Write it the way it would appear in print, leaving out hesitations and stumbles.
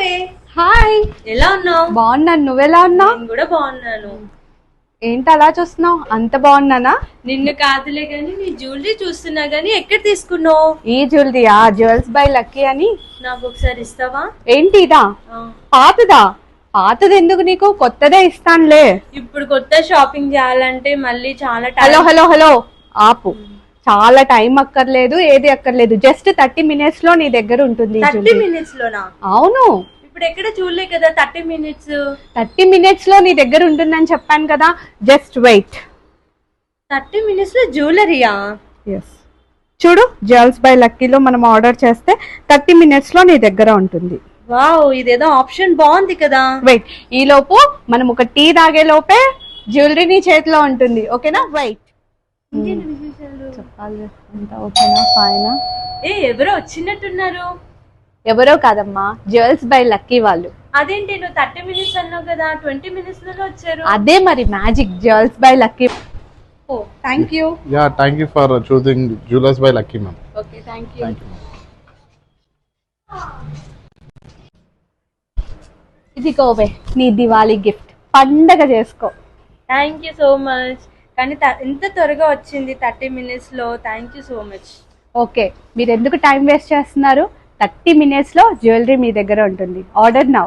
వే. Hi, ఎలా ఉన్నావు? బాగున్నాను. నువ్వెలా ఉన్నావు? నేను కూడా బాగున్నాను. ఏంటి అలా చూస్తున్నావు? అంత బాగున్నానా? నిన్ను కాదులే గాని నీ జ్యువెలరీ చూస్తున్నా గానీ ఎక్కడ తీసుకున్నావు? ఈ జ్యువెలరీ జ్యువెల్స్ బై లక్కీ అని. నాకు ఒకసారి ఇస్తావా? ఏంటి ఇదా? పాతదా? పాతది ఎందుకు నీకు? కొత్తదే ఇస్తానులే. ఇప్పుడు కొత్త షాపింగ్ చేయాలంటే మళ్ళీ చాలా హలో హలో హలో ఆపు. చాలా టైం అక్కర్లేదు, ఏది అక్కర్లేదు. జస్ట్ 30 minutes లో నీ దగ్గర ఉంటుంది. 30 minutes లోనా? అవును, ఇప్పుడు ఎక్కడ చూడలే కదా 30 minutes. 30 minutes లో నీ దగ్గర ఉంటుందని చెప్పాను కదా. Just wait. 30 minutes లో జ్యువెలరీయా? ఎస్, చూడు, జ్యువెల్స్ బై లక్కీలో మనం ఆర్డర్ చేస్తే 30 minutes లో నీ దగ్గర ఉంటుంది. వావ్, ఇదేదో ఆప్షన్ బాగుంది కదా. వెయిట్, ఈ లోపు మనం ఒక టీ తాగే లోపే జ్యువెలరీ నీ చేతిలో ఉంటుంది. ఓకేనా? వెయిట్. చెప్పాలి, అంతా ఓకేనా? ఫైనా? ఎవరో వచ్చినట్టున్నారు. ఎవరో కాదమ్మా, జ్యువెల్స్ బై లక్కీ వాళ్ళు. అదేంటి నువ్వు 30 minutes అన్నావు కదా, 20 minutes లోనే వచ్చారు. అదే మరి magic, jewels by Lucky. Oh, thank you. Yeah, thank you for choosing Jewelers by Lucky, ma'am. Okay, thank you. Thank you. ఇదిగోవే నీ దివాళీ గిఫ్ట్. పండగ చేసుకో. Thank you so much. కానీ ఇంత త్వరగా వచ్చింది 30 minutes లో. Thank you so much. Okay, మీరు ఎందుకు టైం వేస్ట్ చేస్తున్నారు? 30 minutes లో జ్యువెలరీ మీ దగ్గర ఉంటుంది. Order now.